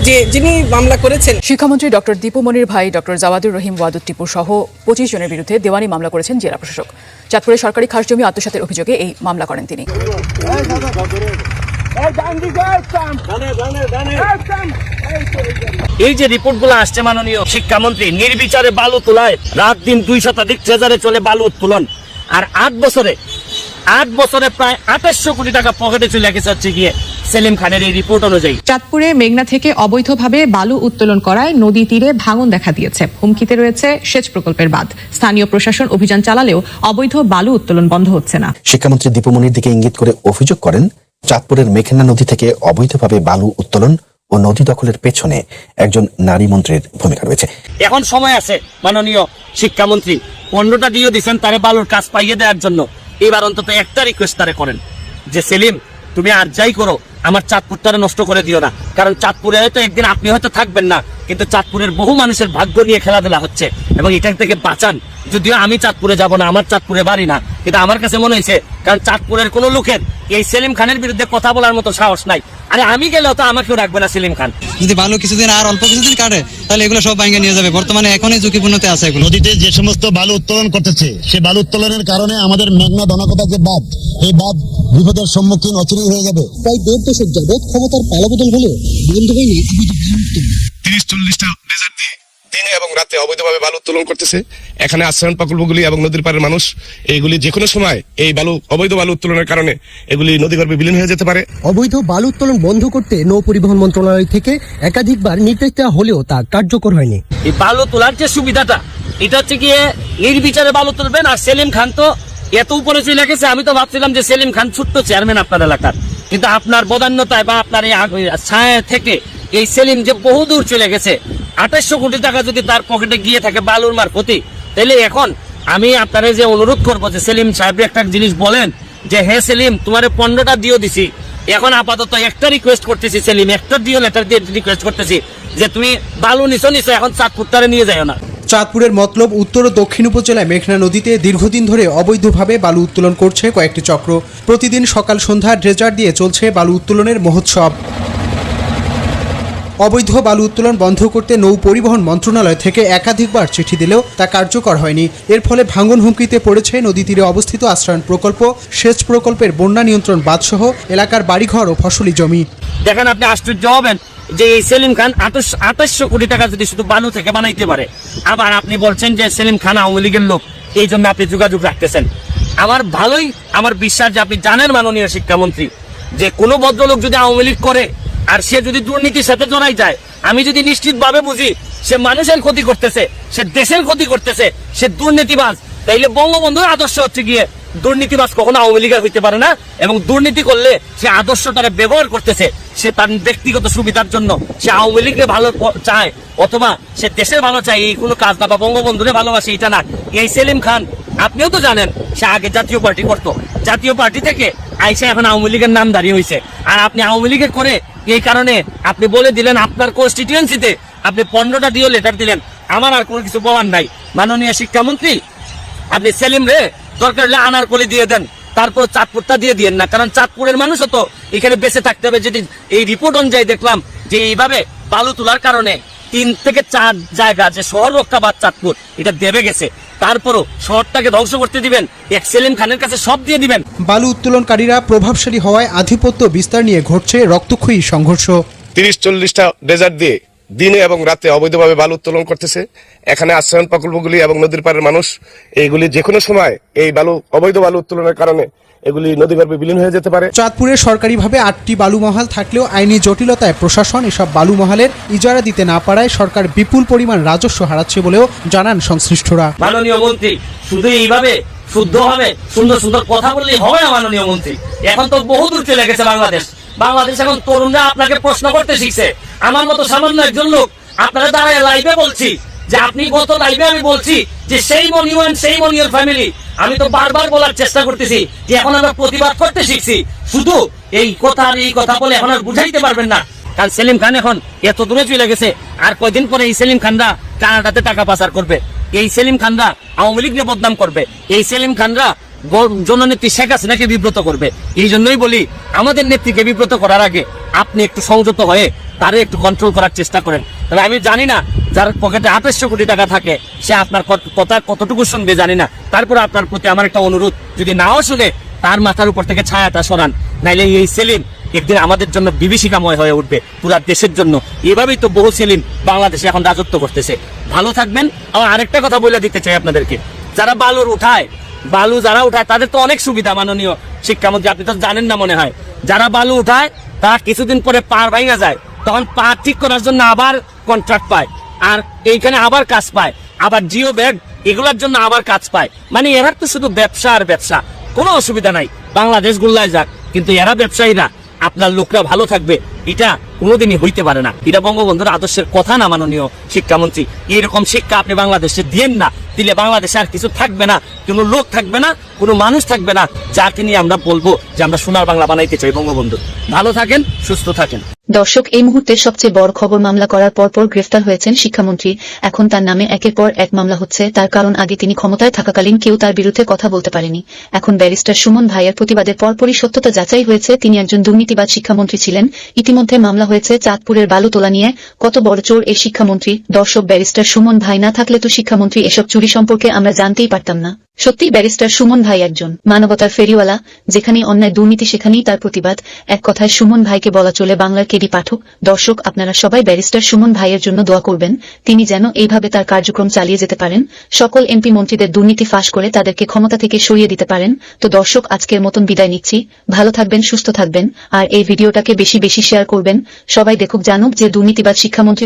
যিনি মামলা করেছেন। শিক্ষামন্ত্রী ডক্টর দীপুমনির ভাই ডক্টর জাওয়াদুর রহিম ওয়াদুদ টিপু সহ 25 জনের বিরুদ্ধে দেওয়ানি মামলা করেছেন জেলা প্রশাসক। চাঁদপুরে সরকারি খাস জমি আত্মসাতের অভিযোগে এই মামলা করেন তিনি। এই যে রিপোর্টগুলো আসছে মাননীয় শিক্ষামন্ত্রী, নির্বিচারে বালু তোলায় রাত দিন 2 শতাধিক ট্রেজারে চলে বালু উত্তোলন, আর 8 বছরে প্রায় 2800 কোটি টাকা পকেটে চলে গেছে হচ্ছে গিয়ে সেলিম খানের এই রিপোর্ট অনুযায়ী। চাঁদপুরে মেঘনা থেকে অবৈধভাবে বালু উত্তোলন করায় নদী তীরে ভাঙন দেখা দিয়েছে। হুমকিতে রয়েছে সেচ প্রকল্পের বাঁধ। স্থানীয় প্রশাসন অভিযান চালালেও অবৈধ বালু উত্তোলন বন্ধ হচ্ছে না। শিক্ষামন্ত্রী দীপুমনির দিকে ইঙ্গিত করে অভিযোগ করেন, চাঁদপুরের মেঘনা নদী থেকে অবৈধভাবে বালু উত্তোলন ও নদী দখলের পেছনে একজন নারী মন্ত্রীর ভূমিকা রয়েছে। এখন সময় আছে মাননীয় শিক্ষামন্ত্রী, 15টা দিয়ে দিচ্ছেন তারে বালুর কাজ পাইয়ে দেওয়ার জন্য। এবার অন্তত একটা রিকোয়েস্ট তারে করেন যে সেলিম, তুমি আর যাই করো আমার চাঁদপুরটারে নষ্ট করে দিও না। কারণ চাঁদপুরে হয়তো একদিন আপনি হয়তো থাকবেন না, কিন্তু চাঁদপুরের বহু মানুষের ভাগ্য নিয়ে খেলাধুলা হচ্ছে এবং এটা থেকে বাঁচান। যদিও আমি চাঁদপুরে যাব না, আমার চাঁদপুরে বাড়ি না, কিন্তু আমার কাছে মনে হয়েছে কারণ চাঁদপুরের কোনো লোকের এই সেলিম খানের বিরুদ্ধে কথা বলার মতো সাহস নাই। আরে আমি গেলেও তো আমাকেও রাখবে না সেলিম খান। যদি বালু কিছুদিন আর অল্প কিছুদিন কাটে তাহলে এগুলো সব ভাঙে নিয়ে যাবে। বর্তমানে এখনই ঝুঁকিপূর্ণতে আছে এগুলো। নদীতে যে সমস্ত বালু উত্তোলন করতেছে, সে বালু উত্তোলনের কারণে আমাদের মেঘনা দনকথা যে বাঁধ, এই বাঁধ বিপদের সম্মুখীন অচিরেই হয়ে যাবে। প্রায় 1.5 দশক যাবৎ ক্ষমতার পালাবদল হলেও বন্ধ হয়নি 30-40টা ডেজার্ট দিয়ে দিনে এবং রাতে অবৈধভাবে বালু উত্তোলন করতেছে। এখানে আশ্রয়ণ প্রকল্পগুলি এবং নদীর পাড়ের মানুষ এইগুলি যে কোনো সময় এই অবৈধ বালু উত্তোলনের কারণে এগুলি নদীগর্ভে বিলীন হয়ে যেতে পারে। অবৈধ বালু উত্তোলন বন্ধ করতে নৌ পরিবহন মন্ত্রণালয় থেকে একাধিকবার নির্দেশ দেওয়া হলেও তা কার্যকর হয়নি। এই বালু তোলার যে সুবিধাটা, এটা হচ্ছে গিয়ে নির্বিচারে বালু তুলবেন। আর সেলিম খান তো এত উপরে চলে গেছে, আমি তো ভাবছিলাম যে সেলিম খান ছোট্ট চেয়ারম্যান আপনার এলাকার, কিন্তু আপনার বদান্যতায় বা আপনার এই ছায়া থেকে এই সেলিম যে বহুদূর চলে গেছে। 2800 কোটি টাকা যদি তার পকেটে গিয়ে থাকে বালুর মারফতি, তাহলে এখন আমি আপনারা যে অনুরোধ করবো যে সেলিম সাহেব একটা জিনিস বলেন যে হে সেলিম, তোমার 15টা দিও দিছি, এখন আপাতত একটা রিকোয়েস্ট করতেছি সেলিম, একটা দিও লেটার দিয়ে রিকোয়েস্ট করতেছি যে তুমি বালু নিছো এখন চাঁদপুরটারে নিয়ে যাও না। চাঁদপুরের মতলব উত্তর ও দক্ষিণ উপজেলায় মেঘনা নদীতে দীর্ঘদিন ধরে অবৈধভাবে বালু উত্তোলন করছে কয়েকটি চক্র। প্রতিদিন সকাল সন্ধ্যা ড্রেজার দিয়ে চলছে বালু উত্তোলনের মহোৎসব। অবৈধ বালু উত্তোলন বন্ধ করতে নৌ পরিবহন মন্ত্রণালয় থেকে একাধিকবার চিঠি দিলেও তা কার্যকর হয়নি। এর ফলে ভাঙন হুমকিতে পড়েছে নদী তীরে অবস্থিত আশ্রয়ণ প্রকল্প, সেচ প্রকল্পের বন্যা নিয়ন্ত্রণ বাঁধসহ এলাকার বাড়িঘর ও ফসলি জমি। দেখেন আপনি আশ্চর্য হবেন যে এই সেলিম খান 2800 কোটি টাকা যদি শুধু বালু থেকে বানাইতে পারে, আবার আপনি বলছেন যে সেলিম খান আওয়ামী লীগের লোক, এই জন্য আপনি যোগাযোগ রাখতেছেন। আমার বিশ্বাস যে আপনি জানেন মাননীয় শিক্ষামন্ত্রী, যে কোনো ভদ্রলোক যদি আওয়ামী লীগ করে আর সে যদি দুর্নীতির সাথে জড়াই যায়, আমি যদি নিশ্চিতভাবে বুঝি সে মানুষের ক্ষতি করতেছে, সে দেশের ক্ষতি করতেছে, সে দুর্নীতিবাজ, তাইলে বঙ্গবন্ধুর আদর্শ হচ্ছে গিয়ে দুর্নীতিবাজ কখনো আওয়ামী লীগের হইতে পারে না। এবং দুর্নীতি করলে সে আদর্শটারে ব্যবহার করতেছে, সে তার ব্যক্তিগত সুবিধার জন্য সে আওয়ামী লীগকে ভালো চায় অথবা সে দেশের ভালো চায়, এই কোনো কাজ না, বা বঙ্গবন্ধুরে ভালোবাসে এটা না। এই সেলিম খান আপনিও তো জানেন সে আগে জাতীয় পার্টি করতো, জাতীয় পার্টি থেকে আইসা এখন আওয়ামী লীগের নাম দাঁড়িয়ে হয়েছে। আর আপনি আওয়ামী লীগে করে এই কারণে আপনি বলে দিলেন আপনার কনস্টিটিউয়েন্সিতে আপনি 15টা দিও লেটার দিলেন। আমার আর কোনো কিছু বলার নাই মাননীয় শিক্ষামন্ত্রী, আপনি সেলিম রে দরকার হলে আনার করে দিয়ে দেন, তারপর চাঁদপুরটা দিয়ে দিয়েন না। কারণ চাঁদপুরের মানুষও তো এখানে বেঁচে থাকতে হবে। যদি এই রিপোর্ট অনুযায়ী দেখলাম যে এইভাবে বালু তোলার কারণে 3 থেকে 4 জায়গা যে শহর রক্ষাবাদ চাঁদপুর এটা দেবে গেছে, তারপরও শহরটাকে ধ্বংস করতে দিবেন, এক সেলিম খানের কাছে সব দিয়ে দিবেন। বালু উত্তোলনকারীরা প্রভাবশালী হওয়ায় আধিপত্য বিস্তার নিয়ে ঘটছে রক্তক্ষয়ী সংঘর্ষ। 30-40টা ডেজার্ট দিয়ে দিনে এবং রাতে অবৈধভাবে বালু উত্তোলন করতেছে। এখানে আশ্রয়ণ প্রকল্পগুলি এবং নদীর পাড়ের মানুষ এইগুলি যে কোনো সময় এই অবৈধ বালু উত্তোলনের কারণে এগুলি নদীগর্ভে বিলীন হয়ে যেতে পারে। চাঁদপুরে সরকারিভাবে 8টি বালু মহাল থাকলেও আইনি জটিলতায় প্রশাসন এসব বালু মহালের ইজারা দিতে না পারায় সরকার বিপুল পরিমাণ রাজস্ব হারাচ্ছে বলেও জানান সংশ্লিষ্টরা। মাননীয় মন্ত্রী, শুধু এইভাবে শুদ্ধভাবে সুন্দর সুন্দর কথা বললেই হবে না মাননীয় মন্ত্রী। এখন তো বহুদূর চলে গেছে বাংলাদেশ এখন তরুণরা আপনাকে প্রশ্ন করতে শিখছে। আমার মতো সামান্য একজন লোক আপনারা দাঁড়ায় লাইভে বলছি যে আপনি গত লাইভে আমি বলছি যে সেই মনিওর ফ্যামিলি, আমি তো বারবার বলার চেষ্টা করতেছি যে এখন আমরা প্রতিবাদ করতে শিখছি। শুধু এই কথা বলে এখন আর বুঝাইতে পারবেন না, কারণ সেলিম খান এখন এত দূরে চলে গেছে। আর কয়দিন পরে এই সেলিম খানরা কানাডাতে টাকা পাচার করবে, এই সেলিম খানরা আওয়ামী লীগকে বদনাম করবে, এই সেলিম খানরা জননেত্রী শেখ হাসিনাকে বিব্রত করবে। এই জন্যই বলি আমাদের নেত্রীকে বিব্রত করার আগে আপনি একটু সংযত হয়ে তারে একটু কন্ট্রোল করার চেষ্টা করেন। তবে আমি জানি না যার পকেটে 2800 কোটি টাকা থাকে সে আপনার কথা কতটুকু শুনবে জানি না। তারপরে আপনার প্রতি আমার একটা অনুরোধ, যদি নাও শুনে তার মাথার উপর থেকে ছায়াটা সরান, নাইলে এই সেলিম একদিন আমাদের জন্য বিভীষিকাময় হয়ে উঠবে পুরা দেশের জন্য। এভাবেই তো বহু সেলিম বাংলাদেশে এখন রাজত্ব করতেছে। ভালো থাকবেন। আর আরেকটা কথা বলে দিতে চাই আপনাদেরকে, যারা বালু যারা উঠায় তাদের তো অনেক সুবিধা। মাননীয় শিক্ষামন্ত্রী, আপনি তো জানেন না মনে হয়, যারা বালু উঠায় তারা কিছুদিন পরে পার ভাঙা যায়, তখন পা ঠিক করার জন্য আবার কন্ট্রাক্ট পায়, আর এইখানে আবার কাজ পায়, আবার জিও ব্যাগ এগুলোর জন্য আবার কাজ পায়। মানে এরা তো শুধু ব্যবসা আর ব্যবসা, কোনো অসুবিধা নাই, বাংলাদেশ গুল্লায় যাক, কিন্তু এরা ব্যবসায়ীরা আপনার লোকরা ভালো থাকবে এটা কোনোদিনই হইতে পারে না। এটা বঙ্গবন্ধুর আদর্শের কথা না মাননীয় শিক্ষামন্ত্রী। এরকম শিক্ষা আপনি বাংলাদেশে দিয়েন না, দিলে বাংলাদেশে আর কিছু থাকবে না, কোনো লোক থাকবে না, কোনো মানুষ থাকবে না যাকে নিয়ে আমরা বলবো যে আমরা সোনার বাংলা বানাইতে চাই বঙ্গবন্ধু। ভালো থাকেন, সুস্থ থাকেন। দর্শক, এই মুহূর্তে সবচেয়ে বড় খবর, মামলা করার পরপর গ্রেফতার হয়েছেন শিক্ষামন্ত্রী। এখন তার নামে একের পর এক মামলা হচ্ছে। তার কারণ, আগে তিনি ক্ষমতায় থাকাকালীন কেউ তার বিরুদ্ধে কথা বলতে পারেনি। এখন ব্যারিস্টার সুমন ভাইয়ের প্রতিবাদের পরপরই সত্যতা যাচাই হয়েছে তিনি একজন দুর্নীতিবাজ শিক্ষামন্ত্রী ছিলেন। ইতিমধ্যে মামলা হয়েছে চাঁদপুরের বালু তোলা নিয়ে। কত বড় চোর এই শিক্ষামন্ত্রী। দর্শক, ব্যারিস্টার সুমন ভাই না থাকলে তো শিক্ষামন্ত্রী এসব চুরি সম্পর্কে আমরা জানতেই পারতাম না। সত্যি ব্যারিস্টার সুমন ভাই একজন মানবতার ফেরিওয়ালা। যেখানেই অন্যায় দুর্নীতি সেখানেই তার প্রতিবাদ। এক কথায় সুমন ভাইকে বলা চলে বাংলার কেডি পাঠক। দর্শক, আপনারা সবাই ব্যারিস্টার সুমন ভাইয়ের জন্য দোয়া করবেন, তিনি যেন এইভাবে তার কার্যক্রম চালিয়ে যেতে পারেন, সকল এমপি মন্ত্রীদের দুর্নীতি ফাঁস করে তাদেরকে ক্ষমতা থেকে সরিয়ে দিতে পারেন। তো দর্শক, আজকের মতন বিদায় নিচ্ছি। ভালো থাকবেন, সুস্থ থাকবেন, আর এই ভিডিওটাকে বেশি বেশি শেয়ার করবেন। সবাই দেখুক, জানুক যে দুর্নীতিবাজ শিক্ষামন্ত্রী